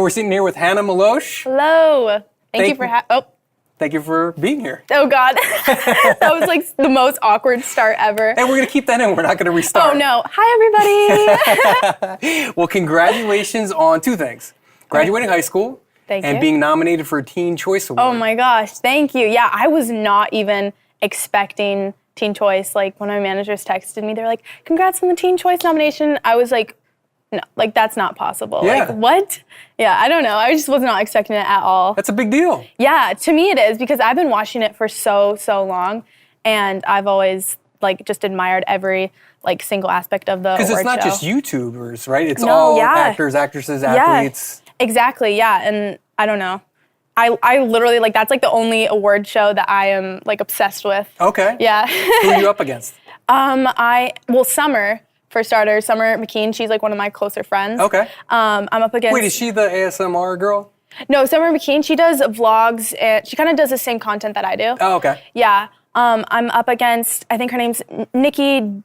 we're sitting here with Hannah Meloche. Hello. Thank you for Thank you for being here. Oh God, that was like the most awkward start ever. And we're gonna keep that in. We're not gonna restart. Oh no. Hi everybody. Well, congratulations on two things: graduating high school and being nominated for a Teen Choice Award. Oh my gosh, thank you. Yeah, I was not even expecting Teen Choice. Like when my managers texted me, they're like, "Congrats on the Teen Choice nomination." I was like, no, like that's not possible. Yeah. Like what? Yeah, I don't know. I just was not expecting it at all. That's a big deal. Yeah, to me it is because I've been watching it for so long, and I've always like just admired every like single aspect of the award show. Because it's not just YouTubers, right? It's all actors, actresses, athletes. Yeah, exactly. Yeah, and I don't know. I literally like that's like the only award show that I am like obsessed with. Okay. Yeah. Who are you up against? Summer. For starters, Summer McKean, she's like one of my closer friends. Okay. I'm up against... Wait, is she the ASMR girl? No, Summer McKean, she does vlogs, and she kind of does the same content that I do. Oh, okay. Yeah. I'm up against, I think her name's Nikki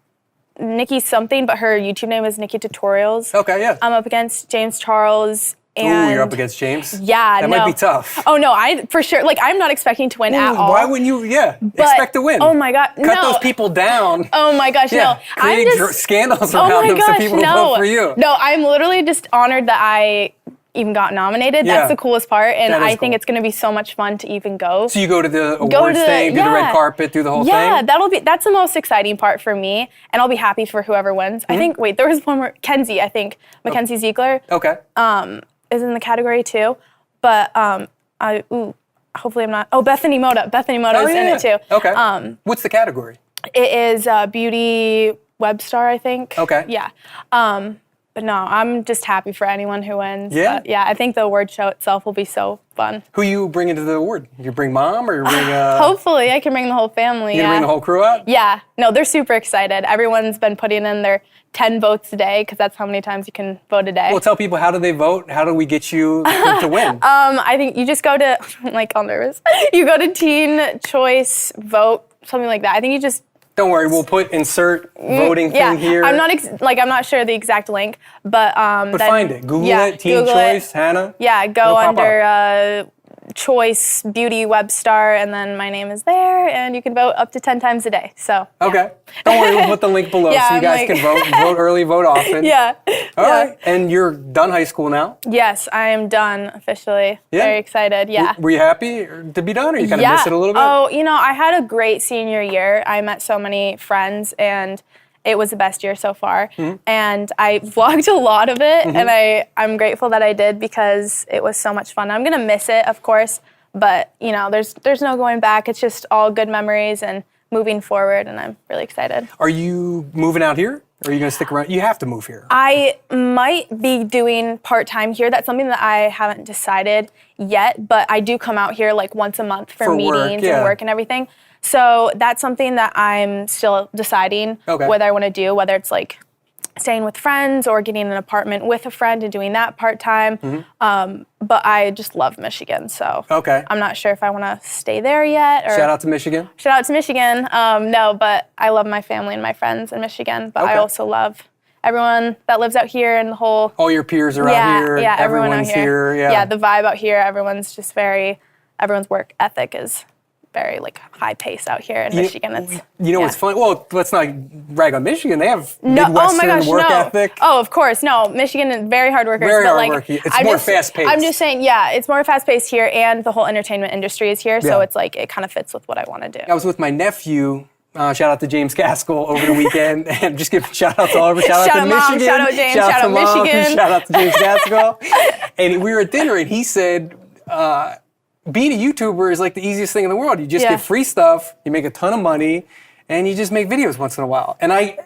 something, but her YouTube name is Nikki Tutorials. Okay, yeah. I'm up against James Charles. And ooh, you're up against James? Yeah, that might be tough. Oh, no, I for sure, like, I'm not expecting to win at all. Why wouldn't you, expect to win? Oh, my God, Cut those people down. Oh, my gosh, no. Create scandals around them so people vote for you. No, I'm literally just honored that I even got nominated. That's the coolest part, and I think it's going to be so much fun to even go. So you go to the awards thing, do the red carpet, do the whole thing? Yeah, that's the most exciting part for me, and I'll be happy for whoever wins. I think, there was one more, Kenzie, I think, Mackenzie Ziegler. Okay. Is in the category too, but hopefully I'm not. Oh, Bethany Moda. Bethany Moda is in it too. Okay. What's the category? It is beauty web star, I think. Okay. Yeah. But no, I'm just happy for anyone who wins. Yeah. But yeah, I think the award show itself will be so fun. Who you bring into the award? You bring mom or you bring? Hopefully, I can bring the whole family. You bring the whole crew out? Yeah. No, they're super excited. Everyone's been putting in their 10 votes a day because that's how many times you can vote a day. Well, tell people, how do they vote? How do we get you to win? I think you just go to, I'm like all nervous. You go to Teen Choice Vote, something like that. I think you just. Don't worry, we'll put insert voting thing here. I'm not sure the exact link, but find it. Google it. Teen Choice, Hannah. Yeah, go under Choice Beauty Web Star, and then my name is there, and you can vote up to 10 times a day. So okay, don't worry, we'll put the link below so you guys can vote early, vote often. Yeah. All right, and you're done high school now? Yes, I am done officially. Yeah. Very excited. Yeah. Were you happy to be done, or you kind of miss it a little bit? Oh, I had a great senior year. I met so many friends, and it was the best year so far. And I vlogged a lot of it, and I'm grateful that I did because it was so much fun. I'm going to miss it, of course, but, there's no going back. It's just all good memories and moving forward, and I'm really excited. Are you moving out here, or are you going to stick around? You have to move here. I might be doing part-time here. That's something that I haven't decided yet, but I do come out here like once a month for meetings and work and everything. So that's something that I'm still deciding whether I want to do, whether it's like staying with friends or getting an apartment with a friend and doing that part-time. But I just love Michigan, so I'm not sure if I want to stay there yet. Or shout out to Michigan. Shout out to Michigan. No, but I love my family and my friends in Michigan, but I also love everyone that lives out here and the whole... All your peers are out here. Yeah, everyone's out here. Yeah, the vibe out here, everyone's work ethic is very like high pace out here in Michigan. It's what's fun? Well, let's not rag on Michigan. They have Midwestern work ethic. Oh, of course. No, Michigan is very hard workers. Very hard working. It's more fast paced. I'm just saying, it's more fast paced here, and the whole entertainment industry is here. So it's like it kind of fits with what I want to do. I was with my nephew. Shout out to James Gaskell over the weekend, and just give shout out to all of them. Shout out to Michigan. Shout out James. Shout out Michigan. Shout out to James Gaskell. And we were at dinner, and he said, being a YouTuber is like the easiest thing in the world. You just get free stuff, you make a ton of money, and you just make videos once in a while. And I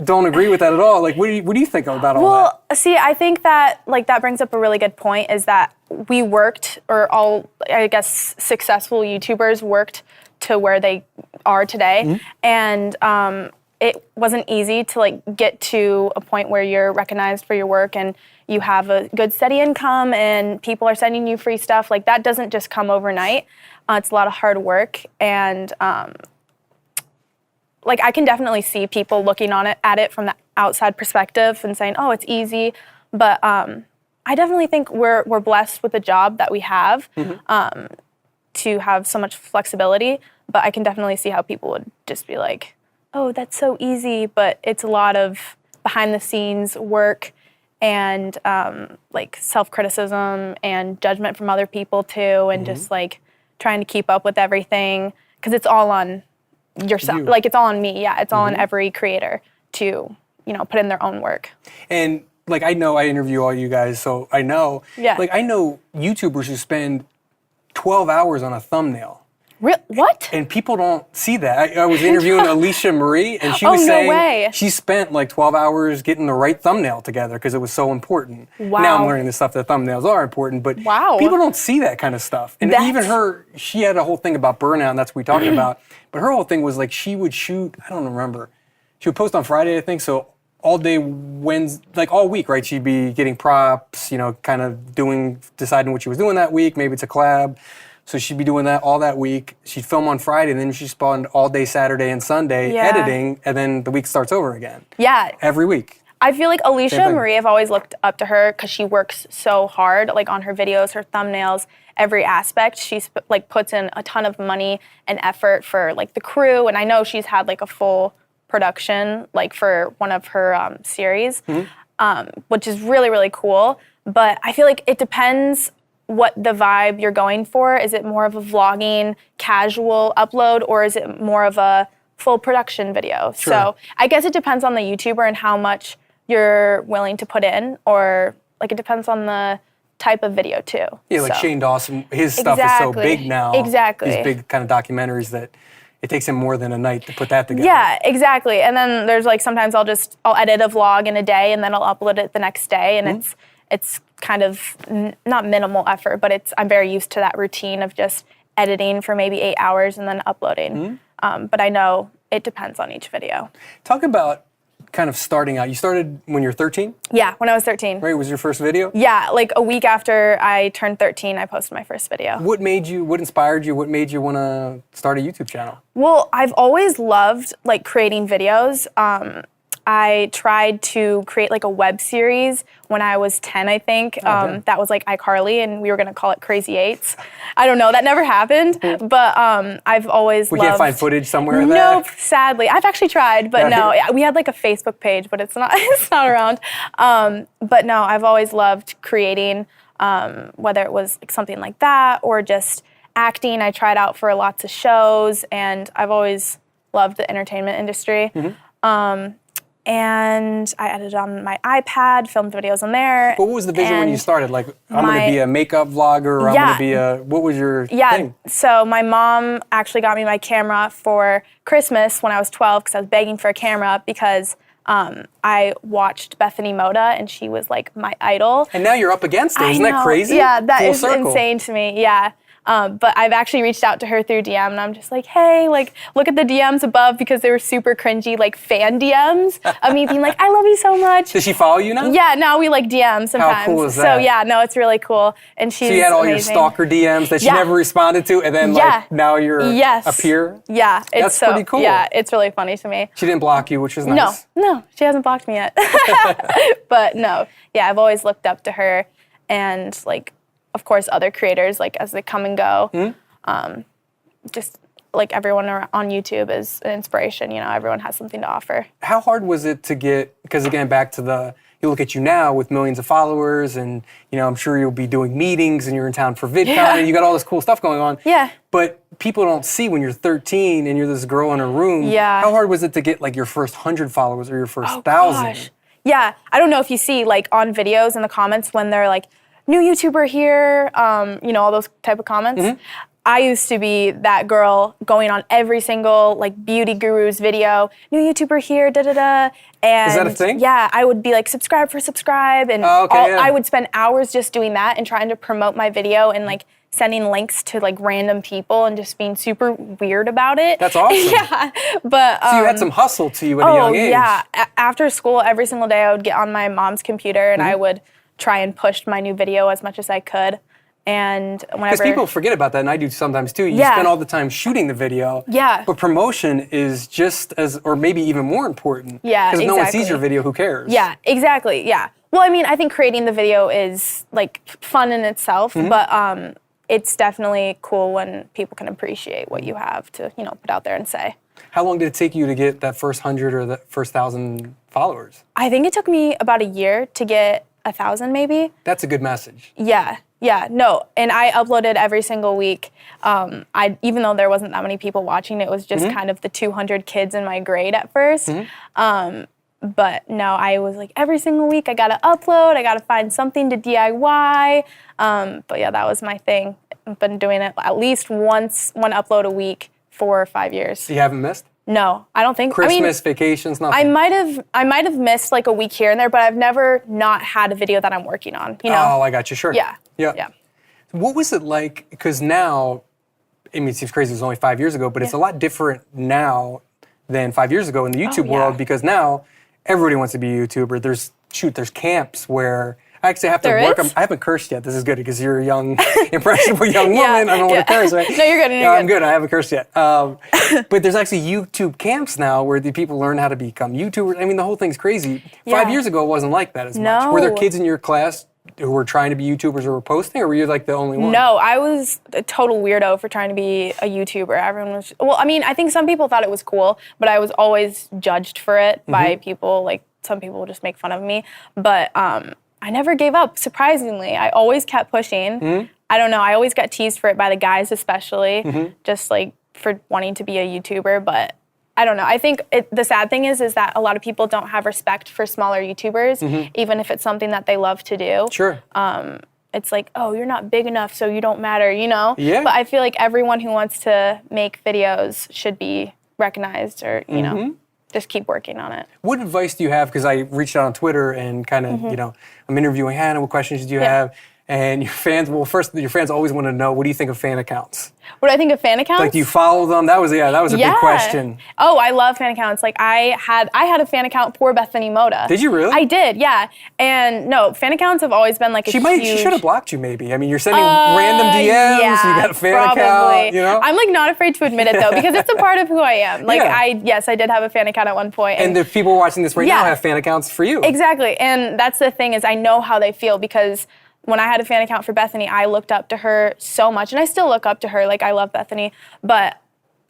don't agree with that at all. Like, what do you think about all that? Well, see, I think that that brings up a really good point. Is that we worked, or all I guess successful YouTubers worked to where they are today, and it wasn't easy to get to a point where you're recognized for your work and you have a good steady income and people are sending you free stuff. Like that doesn't just come overnight. It's a lot of hard work, and I can definitely see people looking at it from the outside perspective and saying, "Oh, it's easy," but I definitely think we're blessed with the job that we have to have so much flexibility, but I can definitely see how people would just be like, oh, that's so easy, but it's a lot of behind the scenes work and like self-criticism and judgment from other people too, and just like trying to keep up with everything, because it's all on yourself. Like it's all on me, it's all on every creator to, put in their own work. And like, I know I interview all you guys, so I know. Yeah. Like, I know YouTubers who spend 12 hours on a thumbnail. What? And people don't see that. I was interviewing Alicia Marie, and she was saying she spent like 12 hours getting the right thumbnail together because it was so important. Wow. Now I'm learning the stuff that thumbnails are important, but people don't see that kind of stuff. And even her, she had a whole thing about burnout, and that's what we talked about. But her whole thing was like she would shoot, I don't remember, she would post on Friday, I think, so all day Wednesday, like all week, right? She'd be getting props, kind of deciding what she was doing that week. Maybe it's a collab. So she'd be doing that all that week. She'd film on Friday, and then she'd spend all day Saturday and Sunday editing, and then the week starts over again. Yeah. Every week. I feel like Alicia Marie, I've always looked up to her because she works so hard, like on her videos, her thumbnails, every aspect. She's like puts in a ton of money and effort for like the crew, and I know she's had like a full production like for one of her series, which is really, really cool. But I feel like it depends what the vibe you're going for. Is it more of a vlogging, casual upload, or is it more of a full production video? Sure. So I guess it depends on the YouTuber and how much you're willing to put in, or like it depends on the type of video too. Yeah, like Shane Dawson, his stuff is so big now. Exactly. These big kind of documentaries that it takes him more than a night to put that together. Yeah, exactly. And then there's like sometimes I'll edit a vlog in a day and then I'll upload it the next day, and it's kind of not minimal effort, but I'm very used to that routine of just editing for maybe 8 hours and then uploading. But I know it depends on each video. Talk about kind of starting out. You started when you were 13? Yeah, when I was 13. Right, was your first video? Yeah, like a week after I turned 13, I posted my first video. What inspired you, what made you want to start a YouTube channel? Well, I've always loved like creating videos. I tried to create like a web series when I was 10, I think. That was like iCarly, and we were going to call it Crazy Eights. I don't know, that never happened, but I've always loved... We can't find footage somewhere of that? Nope, sadly. I've actually tried, but no. We had like a Facebook page, but it's not around. But no, I've always loved creating, whether it was like something like that or just acting. I tried out for lots of shows, and I've always loved the entertainment industry. And I edited on my iPad, filmed videos on there. What was the vision when you started? Like, I'm going to be a makeup vlogger, or I'm going to be what was your thing? So my mom actually got me my camera for Christmas when I was 12 because I was begging for a camera because I watched Bethany Moda, and she was like my idol. And now you're up against her. Isn't that crazy? Yeah, that is insane to me. Yeah. But I've actually reached out to her through DM, and I'm just like, hey, like, look at the DMs above, because they were super cringy, like fan DMs of me being like, I love you so much. Does she follow you now? Yeah, now we like DM sometimes. How cool is that? So yeah, no, it's really cool. And she's So you had all amazing. your stalker DMs that she never responded to, and then like now you're a peer? Yeah, That's pretty cool. Yeah, it's really funny to me. She didn't block you, which is nice. No, she hasn't blocked me yet. But no, yeah, I've always looked up to her, and like, of course, other creators, like as they come and go. Just like everyone on YouTube is an inspiration. Everyone has something to offer. How hard was it to get, because again, back to you look at you now with millions of followers, and I'm sure you'll be doing meetings, and you're in town for VidCon, and you got all this cool stuff going on. Yeah. But people don't see when you're 13 and you're this girl in a room. Yeah. How hard was it to get like your first 100 followers or your first 1,000? Gosh. Yeah, I don't know if you see like on videos in the comments when they're like, new YouTuber here, all those type of comments. I used to be that girl going on every single like beauty guru's video, new YouTuber here, da-da-da. And is that a thing? Yeah, I would be like, subscribe for subscribe. And I would spend hours just doing that and trying to promote my video and like sending links to like random people and just being super weird about it. That's awesome. Yeah, but... so you had some hustle to you at a young age. Yeah. After school, every single day I would get on my mom's computer and I would try and push my new video as much as I could. And Because whenever people forget about that, and I do sometimes too. You Yeah. spend all the time shooting the video. Yeah. But promotion is just as, or maybe even more important. Yeah, Because if no one sees exactly. your video, who cares? Yeah, exactly. Yeah. Well, I mean, I think creating the video is like fun in itself, but it's definitely cool when people can appreciate what you have to, put out there and say. How long did it take you to get that first 100 or the first 1,000 followers? I think it took me about a year to get 1,000 maybe. That's a good message. Yeah, no, and I uploaded every single week. Even though there wasn't that many people watching, it was just kind of the 200 kids in my grade at first. But no, I was like, every single week I gotta upload, I gotta find something to DIY. But yeah, that was my thing. I've been doing it at least one upload a week for 5 years. You haven't missed? No, I don't think. Christmas, vacations, nothing? I might have missed like a week here and there, but I've never not had a video that I'm working on, Oh, I got you, sure. Yeah. What was it like, because now, I mean, it seems crazy, it was only 5 years ago, but it's a lot different now than 5 years ago in the YouTube world, because now everybody wants to be a YouTuber. There's camps where, I actually have to work on, I haven't cursed yet, this is good, because you're a young, impressionable young woman, I don't want to curse, right? No, you're good, I'm good, I haven't cursed yet. But there's actually YouTube camps now where the people learn how to become YouTubers. I mean, the whole thing's crazy. 5 years ago, it wasn't like that as much. Were there kids in your class who were trying to be YouTubers or were posting, or were you like the only one? No, I was a total weirdo for trying to be a YouTuber. Everyone was, well, I mean, I think some people thought it was cool, but I was always judged for it by people. Like, some people would just make fun of me. But I never gave up, surprisingly. I always kept pushing. I don't know, I always got teased for it by the guys especially, just like for wanting to be a YouTuber, but I don't know. I think the sad thing is that a lot of people don't have respect for smaller YouTubers, even if it's something that they love to do. Sure. It's like, oh, you're not big enough, so you don't matter, Yeah. But I feel like everyone who wants to make videos should be recognized or, just keep working on it. What advice do you have? Because I reached out on Twitter and kind of, I'm interviewing Hannah. What questions do you have? And your fans, your fans always want to know, what do you think of fan accounts? What do I think of fan accounts? Like, do you follow them? That was a big question. Oh, I love fan accounts. Like, I had a fan account for Bethany Moda. Did you really? I did, yeah. And no, fan accounts have always been like a huge... She should have blocked you, maybe. I mean, you're sending random DMs, you got a fan account, I'm like not afraid to admit it though, because it's a part of who I am. Like, I did have a fan account at one point. And the people watching this right now have fan accounts for you. Exactly, and that's the thing, is I know how they feel, because when I had a fan account for Bethany, I looked up to her so much, and I still look up to her. Like, I love Bethany, but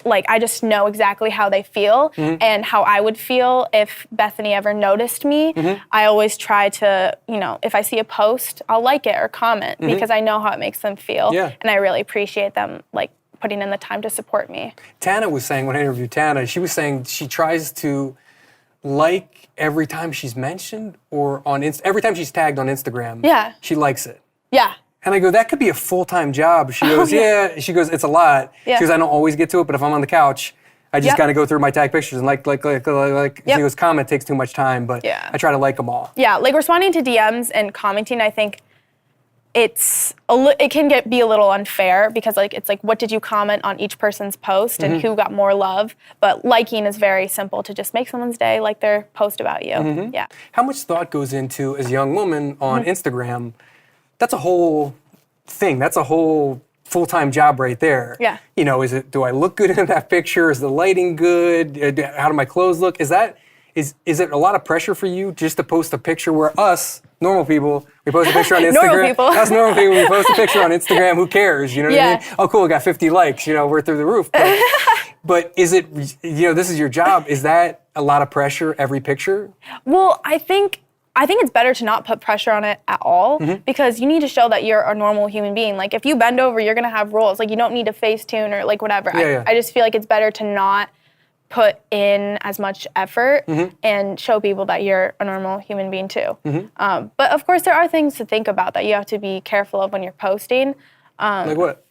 like, I just know exactly how they feel and how I would feel if Bethany ever noticed me. I always try to, if I see a post, I'll like it or comment because I know how it makes them feel, and I really appreciate them like putting in the time to support me. Tana was saying, when I interviewed Tana, she was saying she tries to like every time she's mentioned or every time she's tagged on Instagram. Yeah. She likes it. Yeah. And I go, that could be a full-time job. She goes, She goes, it's a lot. Yeah. She goes, I don't always get to it, but if I'm on the couch, I just kind of go through my tag pictures and like. She goes, comment takes too much time, but I try to like them all. Yeah, like responding to DMs and commenting, I think it can be a little unfair, because like it's like, what did you comment on each person's post and who got more love? But liking is very simple, to just make someone's day, like their post about you. Yeah. How much thought goes into, as a young woman on Instagram? That's a whole thing. That's a whole full-time job right there. Yeah. Do I look good in that picture? Is the lighting good? How do my clothes look? Is it a lot of pressure for you just to post a picture where us, normal people, we post a picture on Instagram? Normal people. Us normal people, we post a picture on Instagram, who cares? You know what I mean? Oh, cool, we got 50 likes, we're through the roof. But is it, this is your job, is that a lot of pressure every picture? Well, I think it's better to not put pressure on it at all, because you need to show that you're a normal human being. Like, if you bend over, you're gonna have rolls. Like, you don't need to Facetune or like whatever. I just feel like it's better to not put in as much effort and show people that you're a normal human being too. But of course, there are things to think about that you have to be careful of when you're posting. Like what?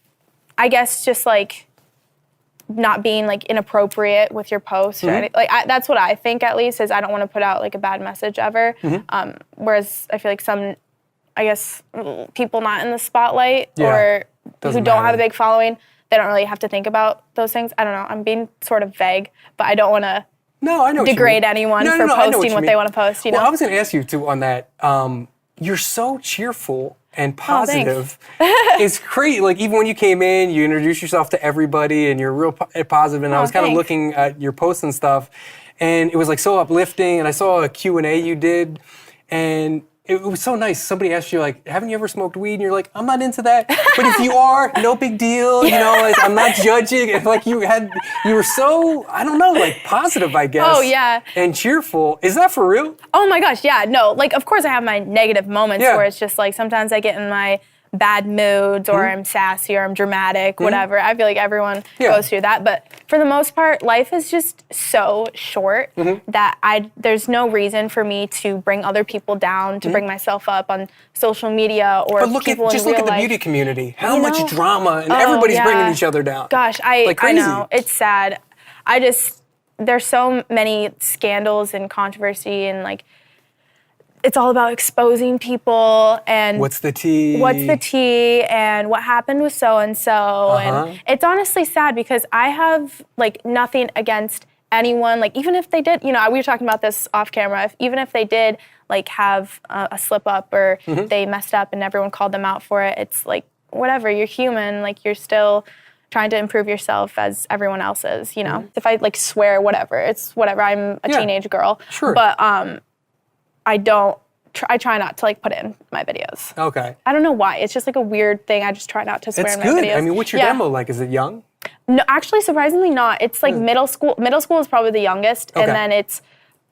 I guess just like not being like inappropriate with your post or anything. Like, that's what I think, at least, is I don't want to put out like a bad message ever. Whereas I feel like some, I guess, people not in the spotlight or who don't have a big following, they don't really have to think about those things. I don't know. I'm being sort of vague, but I don't want to degrade anyone for posting what they want to post. Well, I was going to ask you too on that. You're so cheerful and positive. It's great. Like, even when you came in, you introduced yourself to everybody, and you're real positive. And I was kind of looking at your posts and stuff, and it was like so uplifting. And I saw a Q&A you did, and it was so nice. Somebody asked you, like, haven't you ever smoked weed? And you're like, I'm not into that. But if you are, no big deal. You know, like, I'm not judging. And like, you were so, I don't know, like, positive, I guess. Oh, yeah. And cheerful. Is that for real? Oh my gosh, yeah. No, like, of course I have my negative moments where it's just like, sometimes I get in my bad moods, or I'm sassy, or I'm dramatic, whatever. I feel like everyone goes through that. But for the most part, life is just so short that there's no reason for me to bring other people down, to bring myself up on social media or But people in just real look at the life. beauty community. How much drama, and everybody's bringing each other down. Gosh, like I know. It's sad. There's so many scandals and controversy, and like, it's all about exposing people and what's the tea, and what happened with so-and-so. And it's honestly sad because I have like nothing against anyone. Like, even if they did, you know, we were talking about this off camera, even if they did like have a slip up, or they messed up and everyone called them out for it, it's like, whatever, you're human, like, you're still trying to improve yourself as everyone else is, you know? If I like swear, whatever, it's whatever, I'm a teenage girl. Sure. But I try not to like put it in my videos. Okay. I don't know why. It's just like a weird thing. I just try not to swear in my videos. It's good. I mean, what's your demo like? Is it young? No, actually, surprisingly not. It's like middle school. Middle school is probably the youngest, and then it's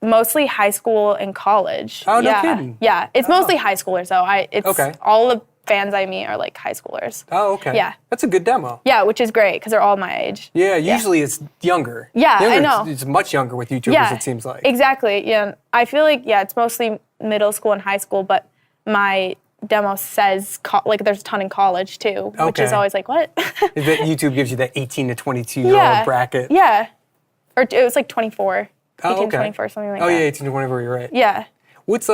mostly high school and college. Oh, no kidding. Yeah, it's mostly high schoolers though. All the fans I meet are like high schoolers. Oh, okay. Yeah. That's a good demo. Yeah, which is great because they're all my age. Yeah, usually it's younger. Yeah, I know. It's much younger with YouTubers, it seems like. Exactly. Yeah, I feel like, it's mostly middle school and high school, but my demo says, like, there's a ton in college too, which is always like, what? That YouTube gives you that 18 to 22-year-old bracket. Yeah. Or it was like 24. Oh, 18 to 24, something like that. Oh, yeah, 18 to 24, you're right. Yeah. What's,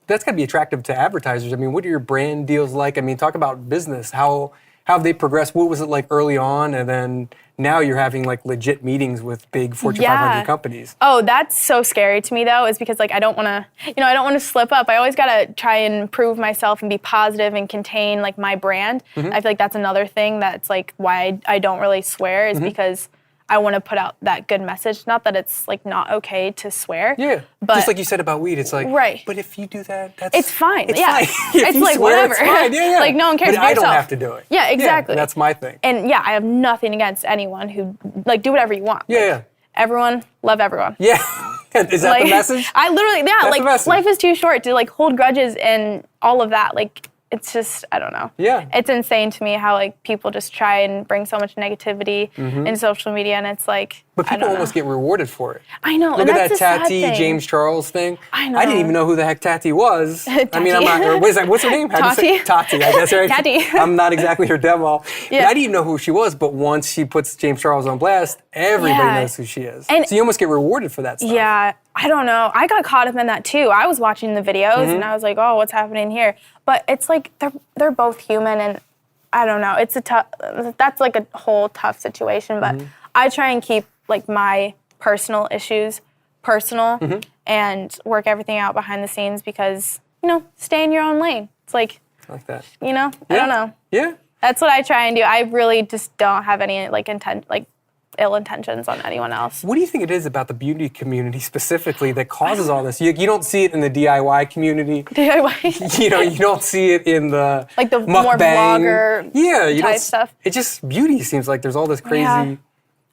that's got to be attractive to advertisers. I mean, what are your brand deals like? I mean, talk about business. How have they progressed? What was it like early on? And then now you're having like legit meetings with big Fortune 500 companies. Oh, that's so scary to me though, is because like I don't want to slip up. I always got to try and prove myself and be positive and contain like my brand. I feel like that's another thing that's like why I don't really swear is because I want to put out that good message. Not that it's like not okay to swear. Yeah. But just like you said about weed, it's like, right. But if you do that, it's fine. It's fine. It's like swear, whatever. It's fine. Yeah. Like no one cares. But I don't have to do it. Yeah, exactly. Yeah, that's my thing. And I have nothing against anyone who like do whatever you want. Yeah. Like, everyone, love everyone. Yeah. Is that the message? I literally, That's like the message. life is too short to like hold grudges and all of that. Like it's just, I don't know. Yeah. It's insane to me how like people just try and bring so much negativity in social media, and it's like, but people almost get rewarded for it. I know. Look and at that's that a sad Tati thing. James Charles thing. I know. I didn't even know who the heck Tati was. I mean, I'm Tati. not. What's her name? How do you say? Tati. I guess right. Tati. I'm not exactly her demo. Yeah. But I didn't even know who she was. But once she puts James Charles on blast, everybody knows who she is. And so you almost get rewarded for that stuff. Yeah. I don't know. I got caught up in that too. I was watching the videos and I was like, oh, what's happening here? But it's like they're both human, and I don't know. It's that's like a whole tough situation. But I try and keep like my personal issues personal and work everything out behind the scenes because, stay in your own lane. It's like that. I don't know. Yeah. That's what I try and do. I really just don't have any ill intentions on anyone else. What do you think it is about the beauty community specifically that causes all this? You don't see it in the DIY community. DIY? You don't see it in the like the mukbang. more vlogger type stuff. It just, beauty seems like there's all this crazy. Yeah.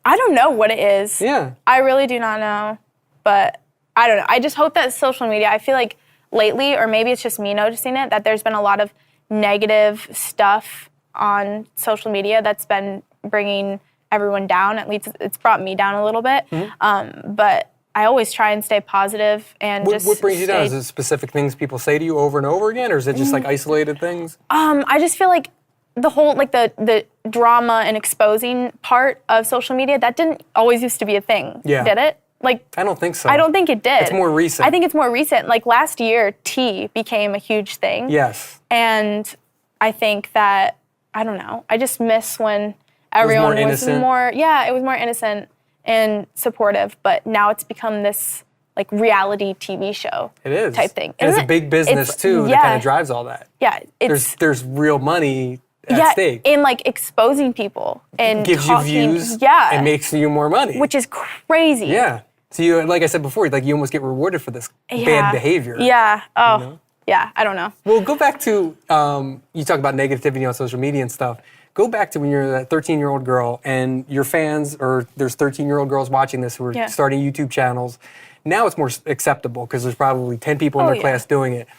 I don't know what it is. Yeah. I really do not know. But I don't know. I just hope that social media, I feel like lately, or maybe it's just me noticing it, that there's been a lot of negative stuff on social media that's been bringing everyone down. At least it's brought me down a little bit. But I always try and stay positive and what brings you down? Is it specific things people say to you over and over again, or is it just like isolated things? I just feel like the whole the drama and exposing part of social media, that didn't always used to be a thing. Yeah. Did it? Like, I don't think so. I don't think it did. It's more recent. I think it's more recent. Like last year, tea became a huge thing. Yes. And I think that, I don't know, I just miss when everyone was more, it was more innocent and supportive, but now it's become this like reality TV show. It is. Type thing. And it's a big business too that kind of drives all that. Yeah. There's real money at stake. And like exposing people and gives you views. Yeah. And makes you more money. Which is crazy. Yeah. So you, like I said before, like you almost get rewarded for this bad behavior. Yeah. Oh. You know? Yeah. I don't know. Well, go back to you talk about negativity on social media and stuff. Go back to when you're that 13-year-old girl and your fans, or there's 13-year-old girls watching this who are starting YouTube channels. Now it's more acceptable because there's probably 10 people in their class doing it.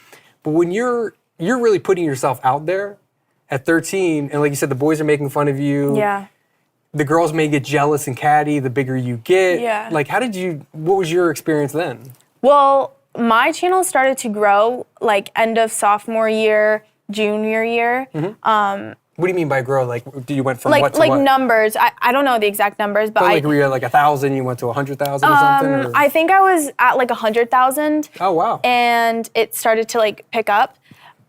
But when you're really putting yourself out there at 13, and like you said, the boys are making fun of you. Yeah. The girls may get jealous and catty the bigger you get. Yeah. Like, what was your experience then? Well, my channel started to grow like end of sophomore year, junior year. Mm-hmm. What do you mean by grow? Like, you went from what to what? Like Numbers. I don't know the exact numbers, but like were you at like 1,000, you went to 100,000 or something? Or? I think I was at like 100,000. Oh, wow. And it started to like pick up.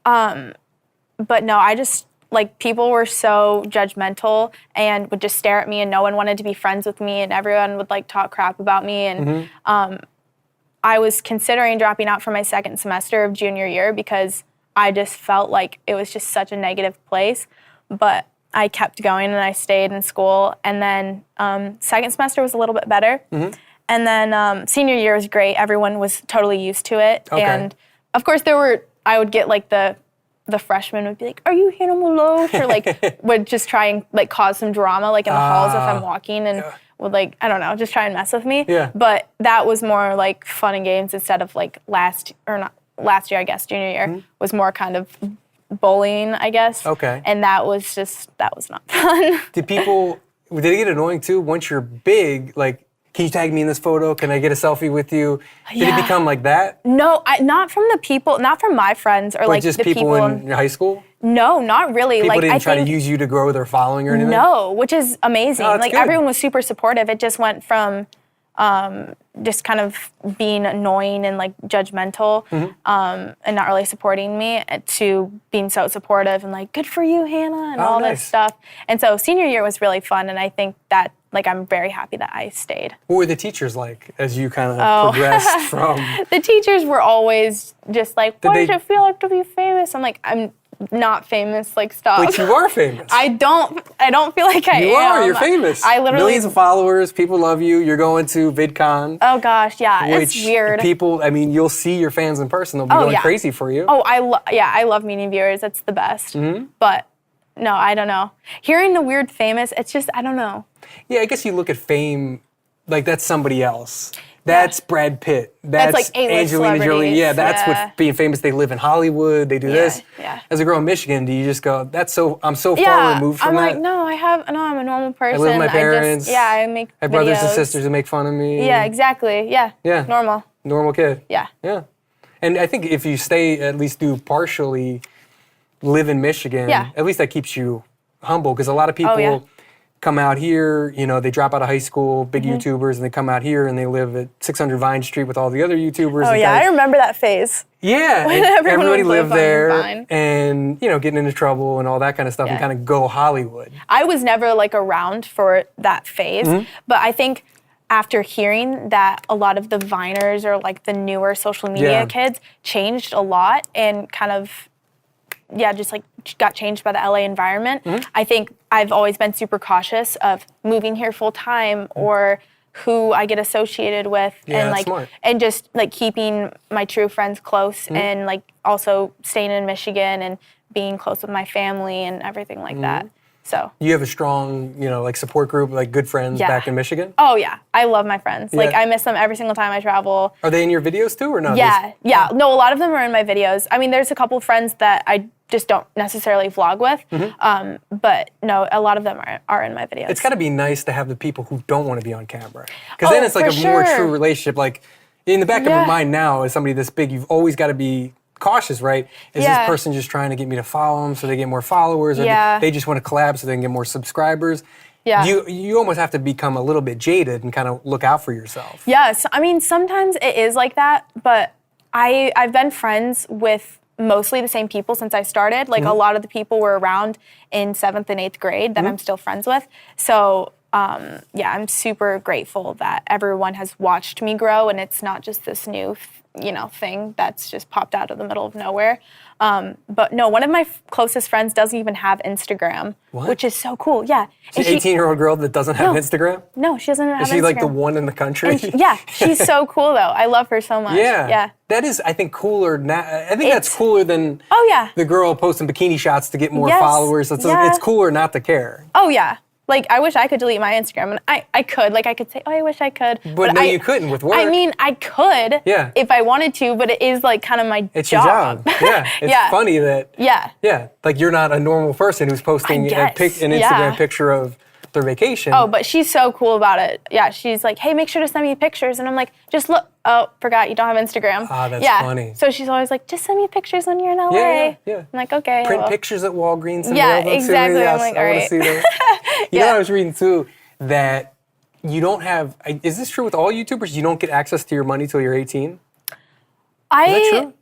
But no, I just, like, people were so judgmental and would just stare at me and no one wanted to be friends with me and everyone would like talk crap about me. And I was considering dropping out for my second semester of junior year because I just felt like it was just such a negative place. But I kept going and I stayed in school. And then second semester was a little bit better. Mm-hmm. And then senior year was great. Everyone was totally used to it. Okay. And of course I would get like the freshmen would be like, "Are you Hannah Meloche?" Or like would just try and like cause some drama like in the halls if I'm walking and would like, I don't know, just try and mess with me. Yeah. But that was more like fun and games instead of like last year, I guess, junior year was more kind of bullying, I guess. Okay. And that was not fun. Did it get annoying too once you're big, like, can you tag me in this photo? Can I get a selfie with you? Did it become like that? No, not from my friends or like just the people in high school? No, not really. People didn't try to use you to grow their following or anything? No, which is amazing. Oh, like good. Everyone was super supportive. It just went from just kind of being annoying and like judgmental and not really supporting me to being so supportive and like, good for you, Hannah, and all this stuff. And so senior year was really fun, and I think that like I'm very happy that I stayed. What were the teachers like as you kind of progressed from? The teachers were always just like, what does it feel like to be famous? I'm like, I'm not famous, like, stop. But you are famous. I don't feel like I am. You are, you're famous. I literally... Millions of followers, people love you, you're going to VidCon. Oh gosh, yeah, it's weird. People, I mean, you'll see your fans in person, they'll be going crazy for you. Oh, I love meeting viewers, that's the best. Mm-hmm. But, no, I don't know. Hearing the word famous, it's just, I don't know. Yeah, I guess you look at fame, like that's somebody else. That's Brad Pitt. That's like Angelina Jolie. Yeah, that's what being famous. They live in Hollywood. They do this. Yeah. As a girl in Michigan, do you just go, I'm so far removed from that? I'm like, no, I'm a normal person. I live with my parents. I make I have brothers and sisters who make fun of me. Yeah, exactly. Yeah. Normal. Normal kid. Yeah. Yeah. And I think if you at least do partially live in Michigan, at least that keeps you humble, because a lot of people come out here, they drop out of high school, big YouTubers, and they come out here and they live at 600 Vine Street with all the other YouTubers. Oh, yeah, I remember that phase. Yeah, and everybody lived there and, getting into trouble and all that kind of stuff and kind of go Hollywood. I was never, like, around for that phase, but I think after hearing that a lot of the Viners or, like, the newer social media kids changed a lot and kind of, just, like, got changed by the LA environment. I think I've always been super cautious of moving here full time or who I get associated with, and like smart. And just like keeping my true friends close and like also staying in Michigan and being close with my family and everything like that. So you have a strong, like support group, like good friends back in Michigan? Oh yeah, I love my friends. Like I miss them every single time I travel. Are they in your videos too or no? Yeah. No, a lot of them are in my videos. I mean, there's a couple of friends that I just don't necessarily vlog with, but no, a lot of them are in my videos. It's got to be nice to have the people who don't want to be on camera, because then it's like a more true relationship. Like in the back of my mind now, as somebody this big, you've always got to be cautious, right? Is this person just trying to get me to follow them so they get more followers, or they just want to collab so they can get more subscribers? Yeah. You almost have to become a little bit jaded and kind of look out for yourself. Yes, I mean sometimes it is like that, but I've been friends with mostly the same people since I started. Like a lot of the people were around in 7th and 8th grade that I'm still friends with. So I'm super grateful that everyone has watched me grow, and it's not just this new, thing that's just popped out of the middle of nowhere. But no, one of my closest friends doesn't even have Instagram, which is so cool. Yeah. She's an 18-year-old girl that doesn't have Instagram? No, she doesn't have Instagram. Is she like the one in the country? She's so cool though. I love her so much. Yeah. That is, I think, cooler now. I think that's cooler than the girl posting bikini shots to get more followers. It's cooler not to care. Oh, yeah. Like, I wish I could delete my Instagram, and I could. Like, I could say, I wish I could. But no, you couldn't with work. I mean, I could if I wanted to, but it is, like, kind of my It's your job. Yeah. It's funny that... Yeah. Like, you're not a normal person who's posting an Instagram picture of their vacation. Oh, but she's so cool about it. Yeah, she's like, hey, make sure to send me pictures. And I'm like, just look. Oh, forgot you don't have Instagram. Ah, that's funny. So she's always like, just send me pictures when you're in LA. Yeah. I'm like, okay. Print pictures at Walgreens and mail them exactly. to me. I'm like, all right. I want to see those. You know, I was reading too that you don't have, is this true with all YouTubers? You don't get access to your money till you're 18? Is that true?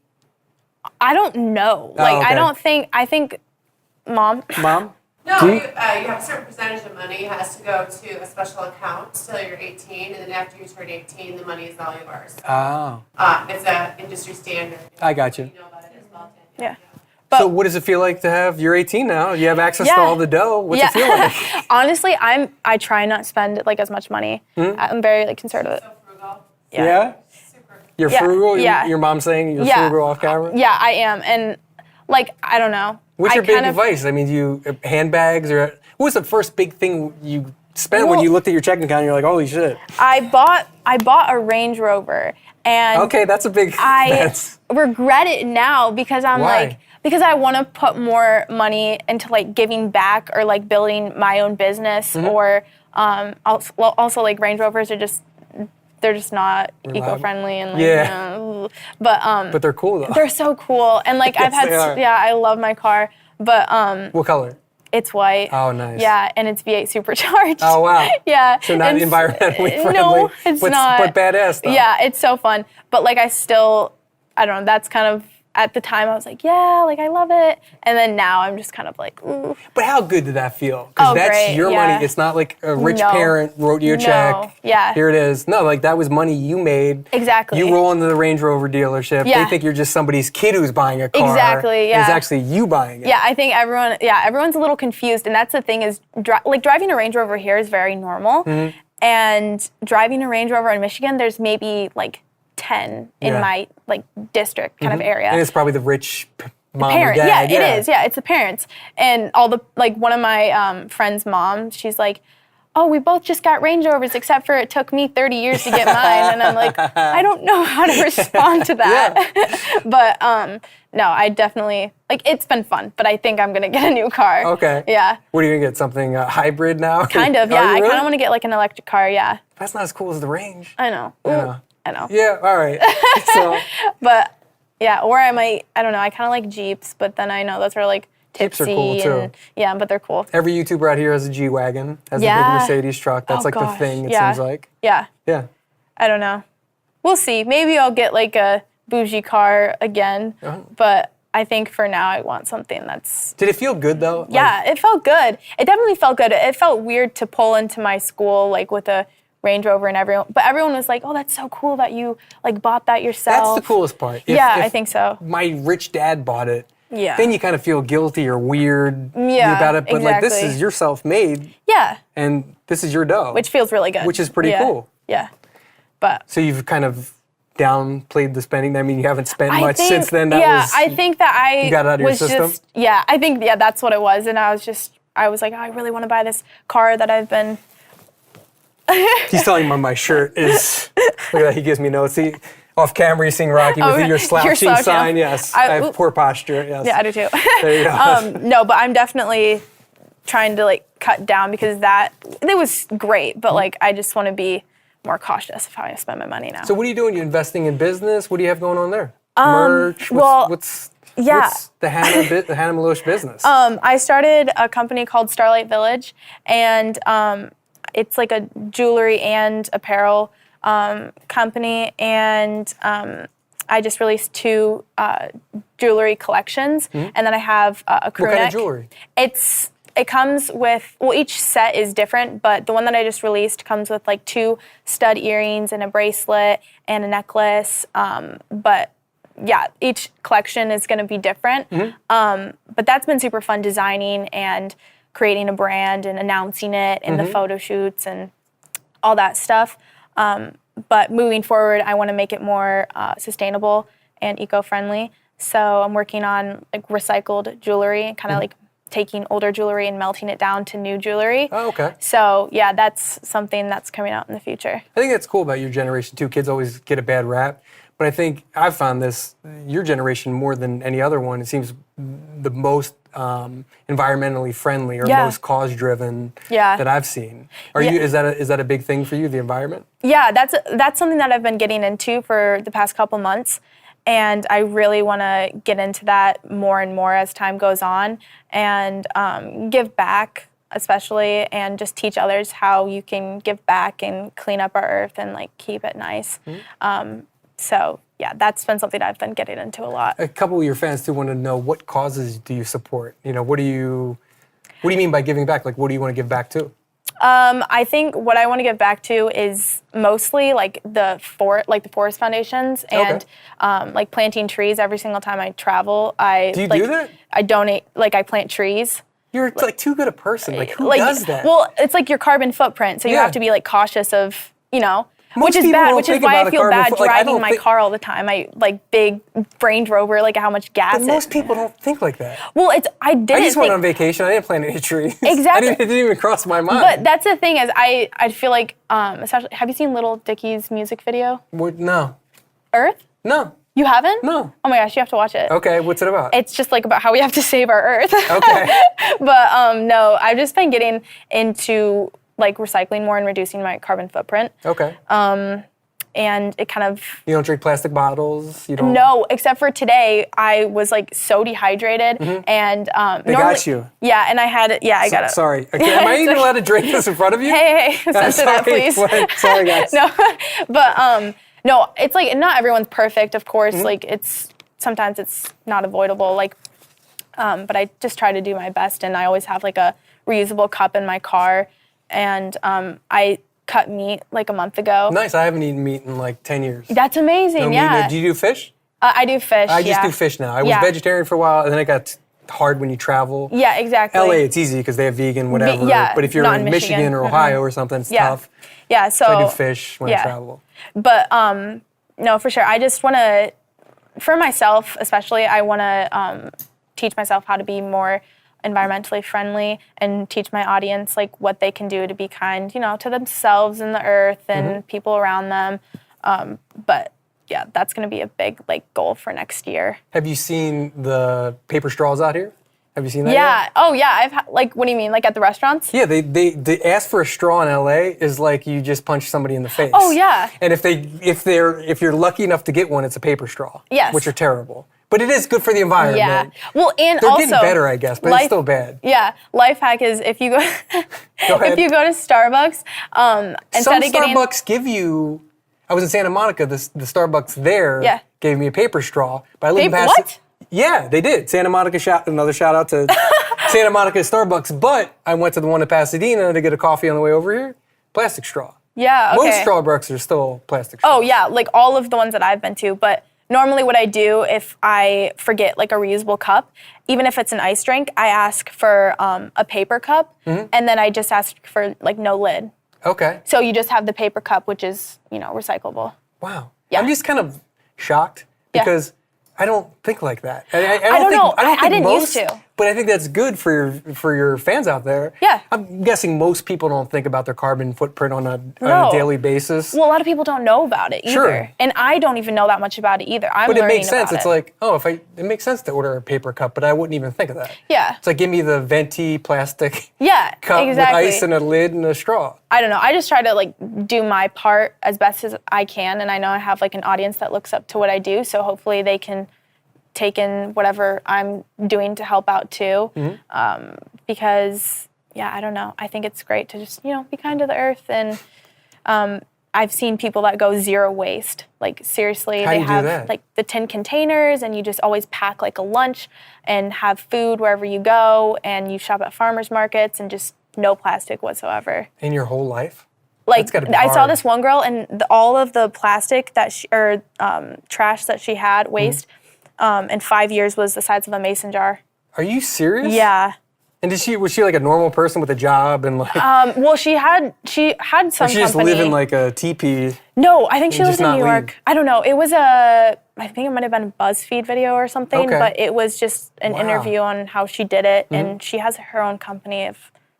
I don't know. Like, I think, Mom? No, you have a certain percentage of money has to go to a special account till you're 18, and then after you turn 18, the money is all yours. Oh. It's an industry standard. I got you. You know about it as well, Tim. Yeah. So what does it feel like to have, you're 18 now, you have access to all the dough. What's it feel like? Honestly, I try not to spend like as much money. I'm very like conservative. So frugal. Yeah? Super. You're frugal? Your mom's saying you're frugal off camera? Yeah, I am. And like, I don't know. What's your big advice? I mean, you handbags or what was the first big thing you spent when you looked at your checking account and you're like, holy shit? I bought a Range Rover, and okay, that's a big I regret it now because I'm like, because I want to put more money into like giving back or like building my own business or also like Range Rovers are just they're just not eco-friendly and like but they're cool though. They're so cool and like I've had I love my car but what color? It's white. Oh, nice. Yeah, and it's V8 supercharged. Oh, wow. Yeah. So not environmentally friendly. No, it's not. But badass though. Yeah, it's so fun. But like I don't know, that's kind of, at the time I was like, yeah, like I love it. And then now I'm just kind of like, ooh. But how good did that feel? Because that's your money. It's not like a rich parent wrote you a check. Yeah. Here it is. No, like that was money you made. Exactly. You roll into the Range Rover dealership. Yeah. They think you're just somebody's kid who's buying a car. Exactly, yeah. And it's actually you buying it. Yeah, I think everyone's a little confused. And that's the thing is, like driving a Range Rover here is very normal. Mm-hmm. And driving a Range Rover in Michigan, there's maybe like 10 in my like district kind of area. And it's probably the rich mom parent. or dad. Yeah, it is. Yeah, it's the parents. And all the, like one of my friend's moms, she's like, oh, we both just got Range Rovers except for it took me 30 years to get mine. And I'm like, I don't know how to respond to that. But no, I definitely, like it's been fun, but I think I'm going to get a new car. Okay. Yeah. What are you going to get, something hybrid now? Kind of, yeah. I kind of want to get like an electric car, yeah. That's not as cool as the Range. I know. I know. Yeah, all right. So. But yeah, or I might, I don't know, I kind of like Jeeps, but then I know those are like tipsy. Jeeps are cool too. And, yeah, but they're cool. Every YouTuber out here has a G-Wagon, has a big Mercedes truck. That's the thing, it seems like. Yeah. Yeah. I don't know. We'll see. Maybe I'll get like a bougie car again, but I think for now I want something that's... Did it feel good though? Yeah, it felt good. It definitely felt good. It felt weird to pull into my school like with a Range Rover and everyone was like, oh, that's so cool that you like bought that yourself. That's the coolest part. If I think so. My rich dad bought it, then you kind of feel guilty or weird about it. But like this is your self-made. Yeah. And this is your dough. Which feels really good. Which is pretty cool. Yeah. But so you've kind of downplayed the spending. I mean, you haven't spent much since then. I think that you got it out of your system? I think that's what it was. And I was like, oh, I really want to buy this car that I've been... He's telling me my shirt is, look at that, he gives me notes. Off camera, you're seeing Rocky with your slouching sign. Yes, I have poor posture, yes. Yeah, I do too. There you go. No, but I'm definitely trying to like cut down because it was great, but like I just want to be more cautious of how I spend my money now. So what are you doing? You investing in business? What do you have going on there? Merch? What's the Hannah Meloche business? I started a company called Starlight Village, and it's like a jewelry and apparel company, and I just released 2 jewelry collections, and then I have a crew neck. What kind of jewelry? It's It comes with, well, each set is different, but the one that I just released comes with like 2 stud earrings and a bracelet and a necklace. But yeah, each collection is going to be different. But that's been super fun designing and creating a brand and announcing it and the photo shoots and all that stuff. But moving forward, I want to make it more sustainable and eco-friendly. So I'm working on like recycled jewelry, kind of like taking older jewelry and melting it down to new jewelry. Oh, okay. So yeah, that's something that's coming out in the future. I think that's cool about your generation too. Kids always get a bad rap, but I think I've found this, your generation more than any other one, it seems the most environmentally friendly or most cause-driven that I've seen. Are you? Is that a big thing for you, the environment? Yeah, that's something that I've been getting into for the past couple months. And I really want to get into that more and more as time goes on and give back, especially, and just teach others how you can give back and clean up our earth and like keep it nice. So yeah, that's been something I've been getting into a lot. A couple of your fans too want to know, what causes do you support? You know, what do you mean by giving back? Like, what do you want to give back to? I think what I want to give back to is mostly like the forest foundations and like planting trees every single time I travel. Do you do that? I donate, like I plant trees. You're like too good a person. Like who does that? Well, it's like your carbon footprint, so you have to be like cautious of, you know. Most which is bad, don't which is think why about I a feel carbon bad foot- like, I driving don't my think- car all the time. I like big Range Rover, like how much gas But most people don't think like that. Well, I didn't I just went think- on vacation. I didn't plant any trees. Exactly. It didn't even cross my mind. But that's the thing is, I feel like, especially, have you seen Little Dicky's music video? No. Earth? No. You haven't? No. Oh my gosh, you have to watch it. Okay, what's it about? It's just like about how we have to save our Earth. Okay. But no, I've just been getting into like recycling more and reducing my carbon footprint. Okay. And it kind of... You don't drink plastic bottles? You don't? No, except for today, I was like so dehydrated and... They got you. Yeah, and I had... Yeah, I got it. Sorry. Okay, am I even allowed to drink this in front of you? Hey, censor that, please. Sorry, guys. No, but no, it's like not everyone's perfect, of course. Like sometimes it's not avoidable. Like, but I just try to do my best, and I always have like a reusable cup in my car, and I cut meat like a month ago. Nice. I haven't eaten meat in like 10 years. That's amazing. No meat. Yeah. Do you do fish? I do fish. I just do fish now. I was vegetarian for a while, and then it got hard when you travel. Yeah, exactly. LA, it's easy because they have vegan, whatever. Yeah, but if you're not in in Michigan or Ohio or something, it's tough. Yeah, so I do fish when I travel. But no, for sure. I just want to, for myself especially, I want to teach myself how to be more environmentally friendly and teach my audience like what they can do to be kind, you know, to themselves and the earth and people around them. But yeah, that's going to be a big like goal for next year. Have you seen the paper straws out here? Have you seen that? Yeah. Yet? Oh yeah. Like, what do you mean? Like at the restaurants? Yeah. They ask for a straw in LA is like you just punch somebody in the face. Oh yeah. And if you're lucky enough to get one, it's a paper straw. Yes. Which are terrible. But it is good for the environment. Yeah. Well, and they're also getting better, I guess, but it's still bad. Yeah. Life hack is if you go, if you go to Starbucks, instead of getting Starbucks give you. I was in Santa Monica. The Starbucks there gave me a paper straw. But I lived past what? Yeah, they did. Santa Monica another shout out to Santa Monica Starbucks. But I went to the one in Pasadena to get a coffee on the way over here. Plastic straw. Yeah. Okay. Most Starbucks are still plastic straws. Oh yeah, like all of the ones that I've been to, but. Normally what I do if I forget like a reusable cup, even if it's an ice drink, I ask for a paper cup and then I just ask for like no lid. Okay. So you just have the paper cup, which is, you know, recyclable. Wow. Yeah. I'm just kind of shocked because I don't think like that. I don't know. I don't think didn't most, used to. But I think that's good for your fans out there. Yeah. I'm guessing most people don't think about their carbon footprint on a daily basis. Well, a lot of people don't know about it either. Sure. And I don't even know that much about it either. I'm but it learning makes sense. about It's it. like, oh, it makes sense to order a paper cup, but I wouldn't even think of that. Yeah. It's like, give me the venti plastic Yeah, cup exactly. with ice and a lid and a straw. I don't know. I just try to like do my part as best as I can, and I know I have like an audience that looks up to what I do, so hopefully they can take in whatever I'm doing to help out too. Because yeah, I don't know. I think it's great to just, you know, be kind to the earth and I've seen people that go zero waste. Like seriously, How do they you do have that? like the tin containers, and you just always pack like a lunch and have food wherever you go, and you shop at farmers markets and just no plastic whatsoever. In your whole life? Like That's gotta be I saw hard. this one girl, and all of the plastic that trash that she had, waste, in 5 years was the size of a mason jar. Are you serious? Yeah. And was she like a normal person with a job and like? Well, she had some she just company. live in like a teepee? No, I think she just lived in not New York. leave? I don't know. It was I think it might have been a BuzzFeed video or something, Okay. but it was just an Wow. interview on how she did it, and she has her own company of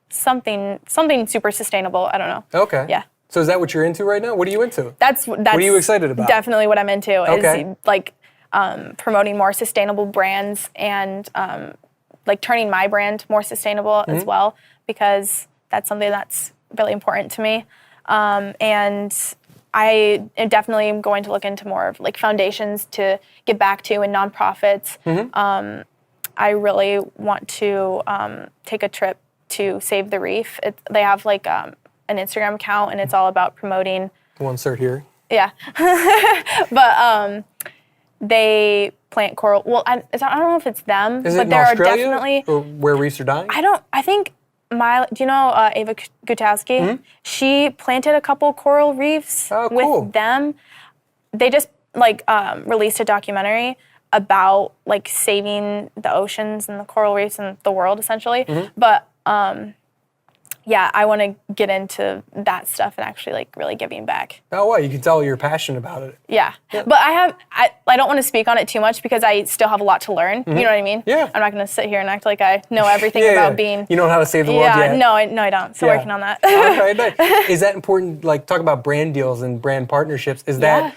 something super sustainable. I don't know. Okay. Yeah. So is that what you're into right now? What are you into? That's What are you excited about? Definitely what I'm into Okay. is like promoting more sustainable brands and like turning my brand more sustainable as well, because that's something that's really important to me. And I am definitely going to look into more of like foundations to give back to and nonprofits. I really want to take a trip to Save the Reef. They have like an Instagram account, and it's all about promoting. We'll insert here. Yeah, but they plant coral. Well, I don't know if it's them, Is it but in there Australia? are definitely. Or where reefs are dying? I think do you know Ava Gutowski? She planted a couple coral reefs Oh, cool. with them. They just like released a documentary about like saving the oceans and the coral reefs and the world essentially. But yeah, I want to get into that stuff and actually like really giving back. Oh, wow. You can tell you're passionate about it. Yeah. But I don't want to speak on it too much because I still have a lot to learn. You know what I mean? Yeah. I'm not going to sit here and act like I know everything Yeah, about yeah. being. You know how to save the world Yeah, yet? no, I don't. Still Yeah. working on that. Okay, nice. Is that important? Like, talk about brand deals and brand partnerships. Is that Yeah.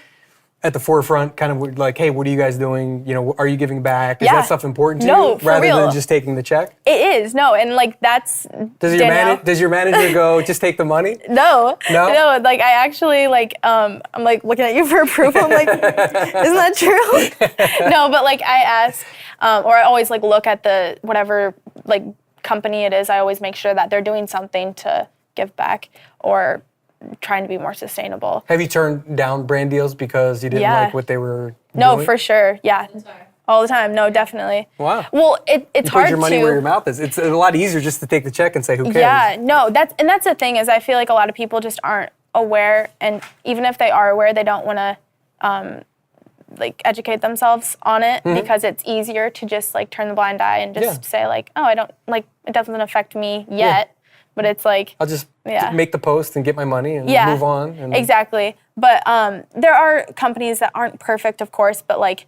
at the forefront, kind of like, hey, what are you guys doing? You know, are you giving back? Is Yeah. that stuff important to No, you? for Rather real. than just taking the check? It is, no, and like that's Does your manager go, just take the money? No, No? like I actually like I'm like looking at you for approval. I'm like, isn't that true? No, but like I ask, or I always like look at the whatever like company it is. I always make sure that they're doing something to give back or trying to be more sustainable. Have you turned down brand deals because you didn't Yeah. like what they were No, doing? for sure. Yeah. All the time. No, definitely. Wow. Well, it's You hard put your money to. where your mouth is. It's a lot easier just to take the check and say, who cares? Yeah, no, that's the thing is I feel like a lot of people just aren't aware, and even if they are aware, they don't want to like educate themselves on it because it's easier to just like turn the blind eye and just say like, oh, I don't like it doesn't affect me yet, but it's like I'll just Yeah. make the post and get my money and yeah, move on. And exactly. But there are companies that aren't perfect, of course, but like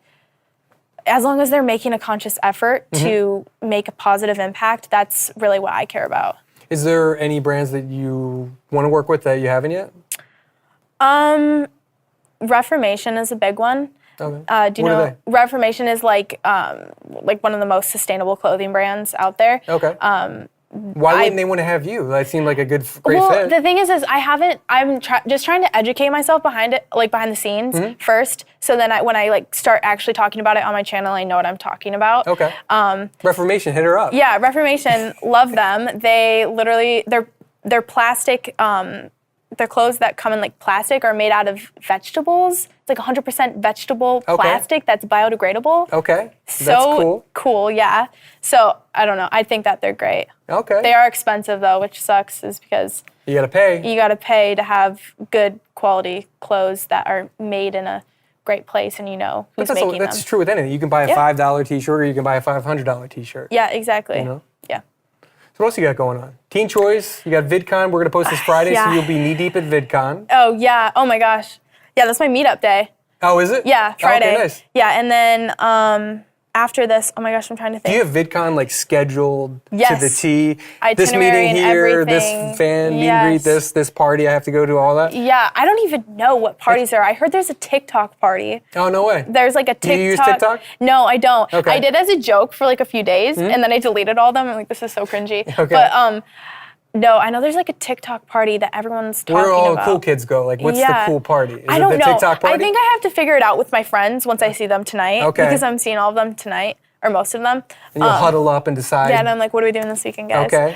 as long as they're making a conscious effort to make a positive impact, that's really what I care about. Is there any brands that you want to work with that you haven't yet? Reformation is a big one. Okay. Do you What are know Reformation is like one of the most sustainable clothing brands out there. Okay. Why wouldn't they want to have you? That seemed like a great Well, fit. the thing is I'm just trying to educate myself behind it, like behind the scenes first. So then when I like start actually talking about it on my channel, I know what I'm talking about. Okay. Reformation, hit her up. Yeah, Reformation, love them. They literally, they're plastic, their clothes that come in like plastic are made out of vegetables. It's like 100% vegetable plastic that's biodegradable. Okay. So That's cool. Yeah. So I don't know. I think that they're great. Okay. They are expensive though, which sucks, is because You got to pay. you got to pay to have good quality clothes that are made in a great place, and you know who's making That's them. true with anything. You can buy a Yeah. $5 t-shirt or you can buy a $500 t-shirt. Yeah, exactly. You know? Yeah. So what else you got going on? Teen Choice, you got VidCon. We're going to post this Friday, so Yeah. you'll be knee-deep at VidCon. Oh yeah. Oh my gosh. Yeah, that's my meetup day. Oh, is it? Yeah, Friday. Okay, nice. Yeah, and then after this, oh my gosh, I'm trying to Do think. you have VidCon like scheduled Yes. to the T? This Itinerary meeting and here, everything. this fan meet and greet, Yes. this party I have to go to, all that? Yeah, I don't even know what parties there are. I heard there's a TikTok party. Oh, no way. There's like a TikTok. Do you use TikTok? No, I don't. Okay. I did as a joke for like a few days, and then I deleted all of them. I'm like, this is so cringy. Okay. But no, I know there's like a TikTok party that everyone's talking Where all about. the cool kids go? Like, what's the cool party? Is I it don't the know. TikTok party? I think I have to figure it out with my friends once I see them tonight. Okay. Because I'm seeing all of them tonight, or most of them. And you'll huddle up and decide. Yeah, and I'm like, what are we doing this weekend, guys? Okay.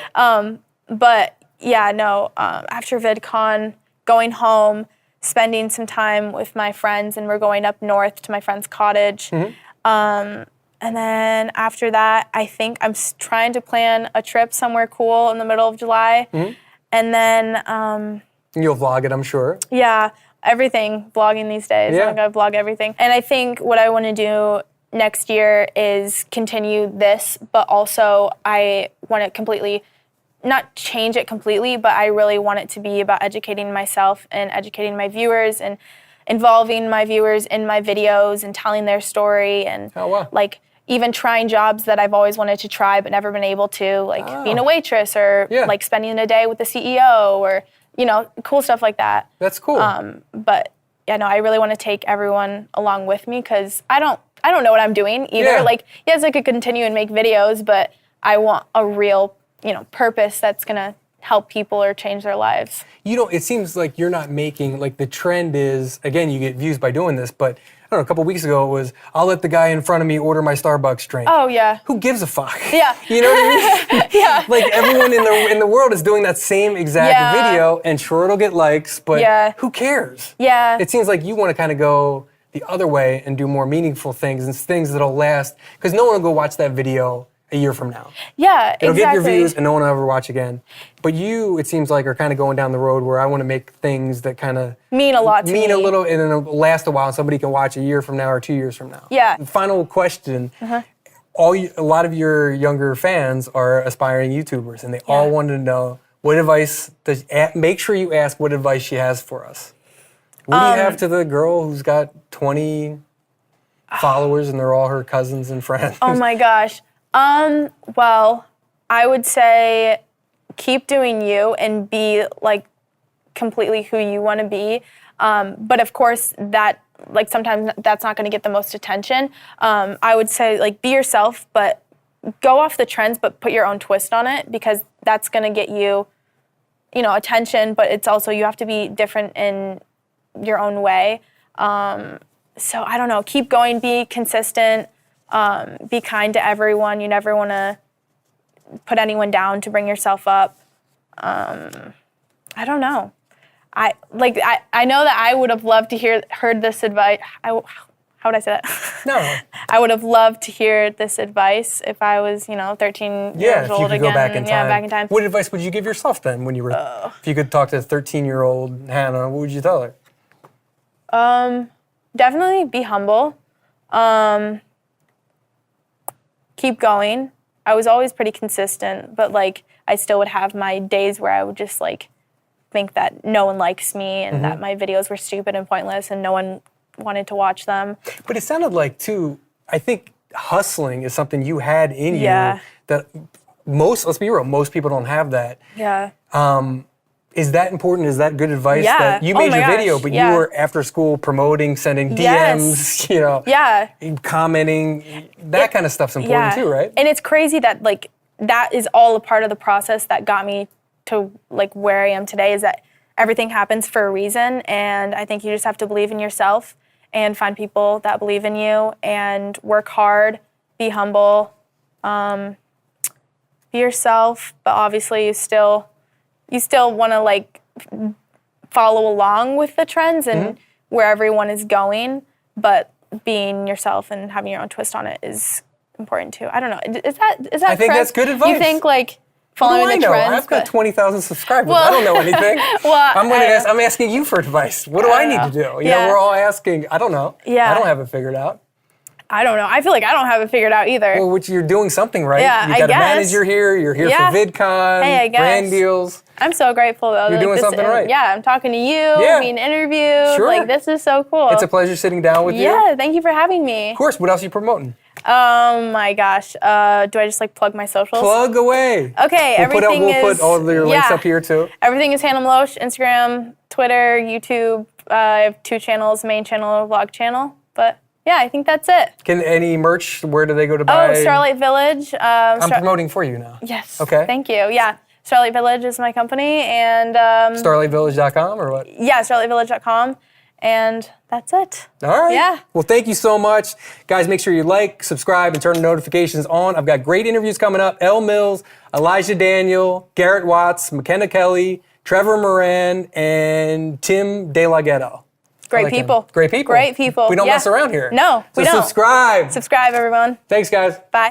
But yeah, no, after VidCon, going home, spending some time with my friends, and we're going up north to my friend's cottage. And then after that, I think I'm trying to plan a trip somewhere cool in the middle of July. And then... You'll vlog it, I'm sure. Yeah, everything. Vlogging these days. Yeah. I'm going to vlog everything. And I think what I want to do next year is continue this, but also I want to completely... not change it completely, but I really want it to be about educating myself and educating my viewers and involving my viewers in my videos and telling their story and like even trying jobs that I've always wanted to try but never been able to, like being a waitress or like spending a day with the CEO or, you know, cool stuff like that. That's cool. But yeah, no, I really want to take everyone along with me because I don't know what I'm doing either. Yeah. Like, yes, I could continue and make videos, but I want a real, you know, purpose that's gonna help people or change their lives. You know, it seems like you're not making, like the trend is, again, you get views by doing this, but I don't know, a couple weeks ago it was, I'll let the guy in front of me order my Starbucks drink. Oh, yeah. Who gives a fuck? Yeah. You know what I mean? Yeah. Like everyone in the world is doing that same exact video, and sure, it'll get likes, but who cares? Yeah. It seems like you want to kind of go the other way and do more meaningful things and things that'll last, because no one will go watch that video a year from now. Yeah, It'll exactly. get your views and no one will ever watch again. But you, it seems like, are kind of going down the road where I want to make things that kind of mean a lot to me. Mean a little, and then it'll last a while and somebody can watch a year from now or 2 years from now. Yeah. Final question. A lot of your younger fans are aspiring YouTubers, and they all wanted to know what advice, make sure you ask what advice she has for us. What do you have to the girl who's got 20 followers and they're all her cousins and friends? Oh my gosh. Well, I would say keep doing you and be like completely who you want to be. But of course that like sometimes that's not going to get the most attention. I would say like be yourself, but go off the trends, but put your own twist on it because that's going to get you, you know, attention, but it's also, you have to be different in your own way. So I don't know, keep going, be consistent. Be kind to everyone. You never want to put anyone down to bring yourself up. I don't know. I know that I would have loved to heard this advice. How would I say that? No. I would have loved to hear this advice if I was, 13 years old again. Yeah, if you could go back in time. Yeah, back in time. What advice would you give yourself then when you were, if you could talk to 13-year-old Hannah, what would you tell her? Definitely be humble. Keep going. I was always pretty consistent, but like I still would have my days where I would just like think that no one likes me and that my videos were stupid and pointless and no one wanted to watch them. But it sounded like too, I think hustling is something you had in you that let's be real, most people don't have that. Yeah. Is that important? Is that good advice? Yeah. That you made your video, but you Yeah. were after school promoting, sending DMs, commenting. That kind of stuff's important too, right? And it's crazy that like that is all a part of the process that got me to like where I am today, is that everything happens for a reason, and I think you just have to believe in yourself and find people that believe in you and work hard, be humble, be yourself, but obviously you still want to like follow along with the trends and where everyone is going, but being yourself and having your own twist on it is important too. I don't know. Is that I think that's good advice. You think like following the trends? I've got 20,000 subscribers. I don't know anything. I'm asking you for advice. What do I need to do? You know, we're all asking. I don't know. Yeah. I don't have it figured out. I don't know. I feel like I don't have it figured out either. Well, which you're doing something right. Yeah, You got a manager here. You're here for VidCon, Hey, I guess. brand deals. I'm so grateful though. You're doing something right. Yeah, I'm talking to you, being interviewed. Sure. Like this is so cool. It's a pleasure sitting down with you. Yeah, thank you for having me. Of course. What else are you promoting? Oh my gosh. Do I just like plug my socials? Plug away. Okay, We'll put all of your links up here too. Everything is Hannah Meloche, Instagram, Twitter, YouTube. I have 2 channels, main channel, vlog channel. But yeah, I think that's it. Can any merch, where do they go to buy? Oh, Starlight Village. I'm promoting for you now. Yes. Okay. Thank you. Yeah. Starlight Village is my company, and StarlightVillage.com or what? Yeah, StarlightVillage.com, and that's it. All right. Yeah. Well, thank you so much. Guys, make sure you like, subscribe, and turn the notifications on. I've got great interviews coming up. Elle Mills, Elijah Daniel, Garrett Watts, McKenna Kelly, Trevor Moran and Tim De La Ghetto. Great people. Great people. Great people. We don't Yeah. mess around here. No, we So don't. subscribe. Subscribe, everyone. Thanks, guys. Bye.